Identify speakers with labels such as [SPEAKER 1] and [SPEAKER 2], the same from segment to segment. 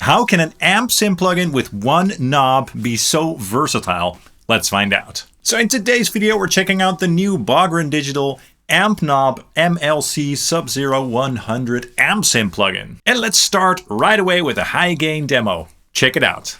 [SPEAKER 1] How can an amp sim plugin with one knob be so versatile? Let's find out. So in today's video, we're checking out the new Bogren Digital Ampknob MLC Subzero 100 amp sim plugin. And let's start right away with a high gain demo. Check it out.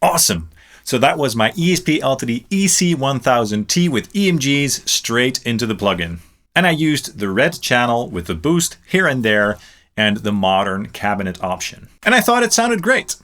[SPEAKER 1] Awesome. So that was my ESP Ltd EC1000T with EMGs straight into the plugin. And I used the red channel with the boost here and there and the modern cabinet option. And I thought it sounded great.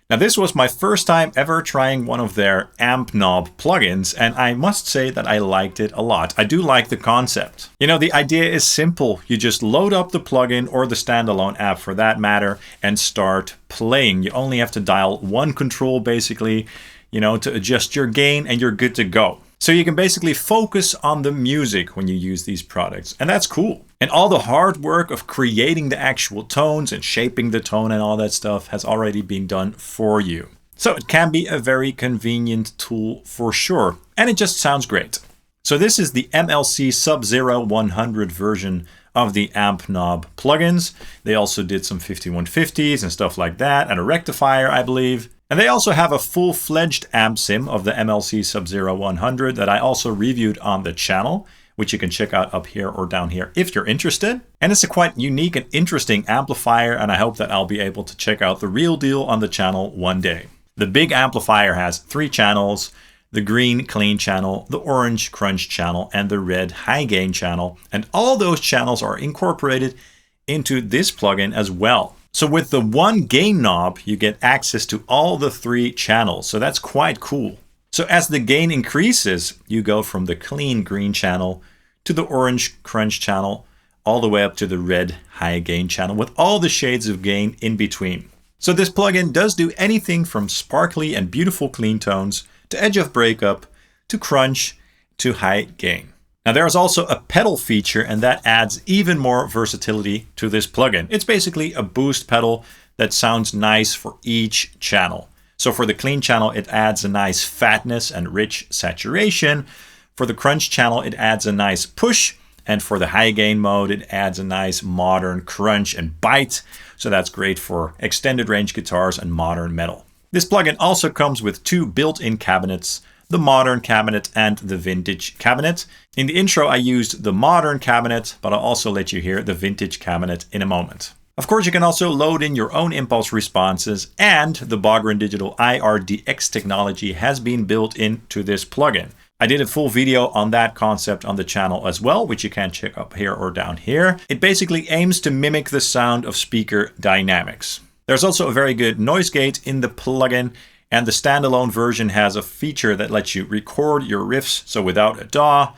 [SPEAKER 1] Now this was my first time ever trying one of their Ampknob plugins, and I must say that I liked it a lot. I do like the concept. You know, the idea is simple. You just load up the plugin or the standalone app for that matter and start playing. You only have to dial one control basically, you know, to adjust your gain and you're good to go. So you can basically focus on the music when you use these products, and that's cool. And all the hard work of creating the actual tones and shaping the tone and all that stuff has already been done for you. So it can be a very convenient tool for sure, and it just sounds great. So this is the MLC Subzero 100 version of the Ampknob plugins. They also did some 5150s and stuff like that, and a rectifier, I believe. And they also have a full-fledged amp sim of the MLC Subzero 100 that I also reviewed on the channel, which you can check out up here or down here if you're interested. And it's a quite unique and interesting amplifier, and I hope that I'll be able to check out the real deal on the channel one day. The big amplifier has 3 channels, the green clean channel, the orange crunch channel, and the red high gain channel. And all those channels are incorporated into this plugin as well. So with the one gain knob, you get access to all the 3 channels. So that's quite cool. So as the gain increases, you go from the clean green channel to the orange crunch channel, all the way up to the red high gain channel with all the shades of gain in between. So this plugin does do anything from sparkly and beautiful clean tones to edge of breakup to crunch to high gain. Now there's also a pedal feature, and that adds even more versatility to this plugin. It's basically a boost pedal that sounds nice for each channel. So for the clean channel, it adds a nice fatness and rich saturation. For the crunch channel, it adds a nice push. And for the high gain mode, it adds a nice modern crunch and bite. So that's great for extended range guitars and modern metal. This plugin also comes with 2 built-in cabinets, the modern cabinet and the vintage cabinet. In the intro, I used the modern cabinet, but I'll also let you hear the vintage cabinet in a moment. Of course, you can also load in your own impulse responses, and the Bogren Digital IRDX technology has been built into this plugin. I did a full video on that concept on the channel as well, which you can check up here or down here. It basically aims to mimic the sound of speaker dynamics. There's also a very good noise gate in the plugin, and the standalone version has a feature that lets you record your riffs, so without a DAW.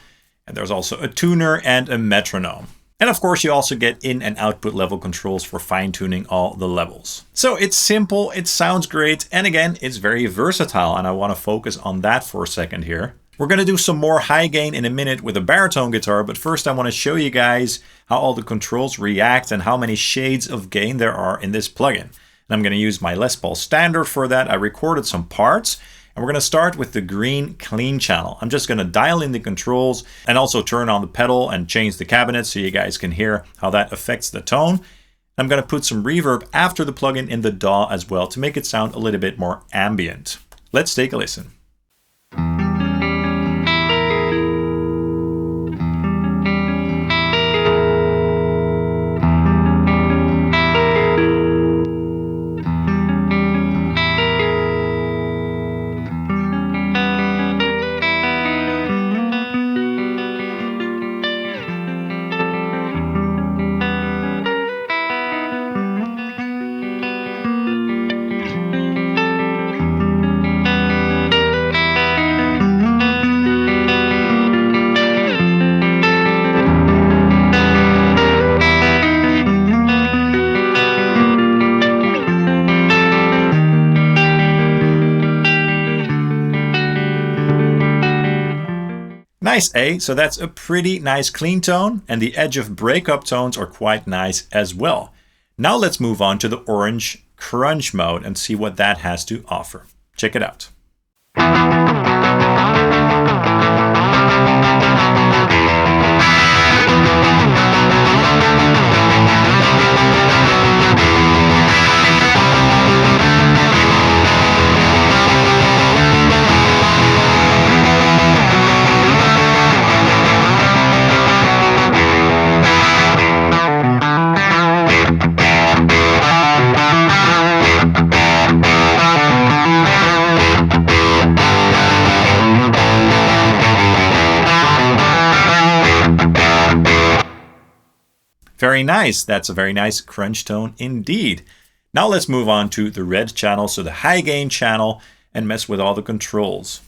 [SPEAKER 1] And there's also a tuner and a metronome. And of course, you also get in and output level controls for fine-tuning all the levels. So it's simple, it sounds great, and again, it's very versatile, and I want to focus on that for a second here. We're going to do some more high gain in a minute with a baritone guitar, but first I want to show you guys how all the controls react and how many shades of gain there are in this plugin. And I'm going to use my Les Paul Standard for that. I recorded some parts, and we're going to start with the green clean channel. I'm just going to dial in the controls and also turn on the pedal and change the cabinet so you guys can hear how that affects the tone. I'm going to put some reverb after the plugin in the DAW as well to make it sound a little bit more ambient. Let's take a listen. Nice, eh? So that's a pretty nice clean tone, and the edge of breakup tones are quite nice as well. Now let's move on to the orange crunch mode and see what that has to offer. Check it out. Very nice. That's a very nice crunch tone indeed. Now let's move on to the red channel, so the high gain channel, and mess with all the controls.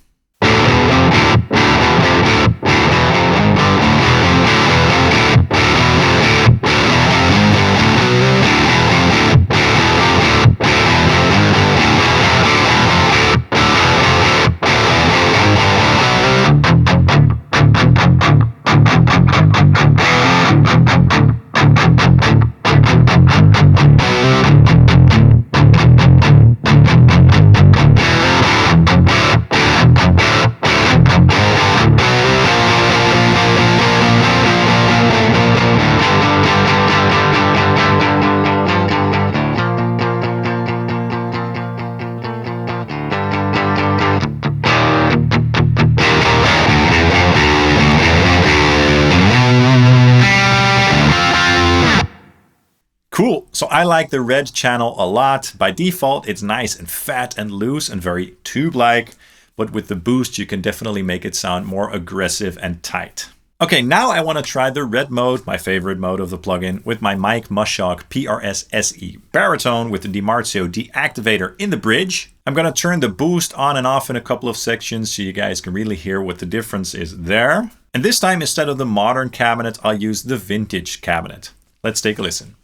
[SPEAKER 1] Cool, so I like the red channel a lot. By default, it's nice and fat and loose and very tube-like, but with the boost, you can definitely make it sound more aggressive and tight. Okay, now I want to try the red mode, my favorite mode of the plugin, with my mic Mushok PRS SE baritone with the Dimarzio deactivator in the bridge. I'm going to turn the boost on and off in a couple of sections so you guys can really hear what the difference is there. And this time, instead of the modern cabinet, I'll use the vintage cabinet. Let's take a listen.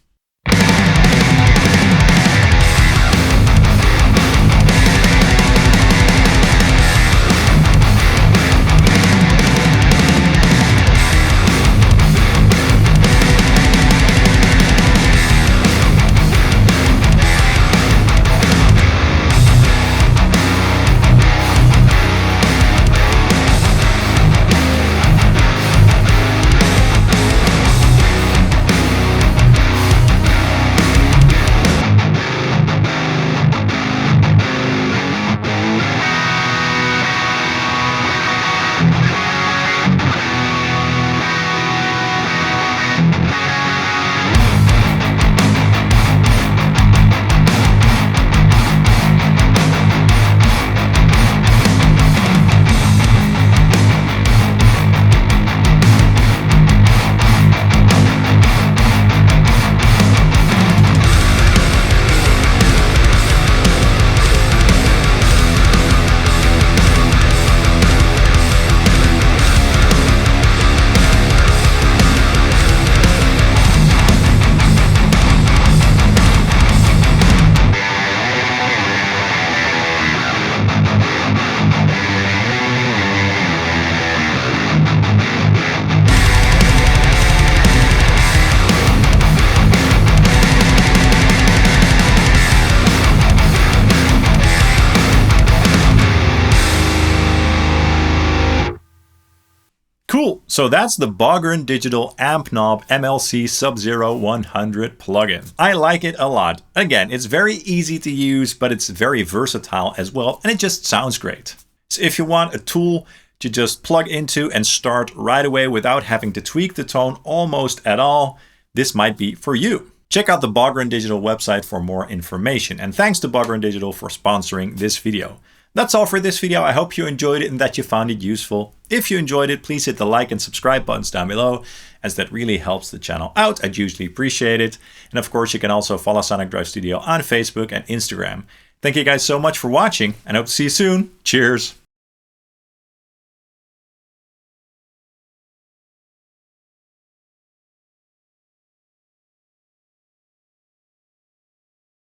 [SPEAKER 1] So that's the Bogren Digital Ampknob MLC Subzero 100 plugin. I like it a lot. Again, it's very easy to use, but it's very versatile as well, and it just sounds great. So if you want a tool to just plug into and start right away without having to tweak the tone almost at all, this might be for you. Check out the Bogren Digital website for more information. And thanks to Bogren Digital for sponsoring this video. That's all for this video. I hope you enjoyed it and that you found it useful. If you enjoyed it, please hit the like and subscribe buttons down below, as that really helps the channel out. I'd usually appreciate it. And of course, you can also follow Sonic Drive Studio on Facebook and Instagram. Thank you guys so much for watching, and hope to see you soon. Cheers.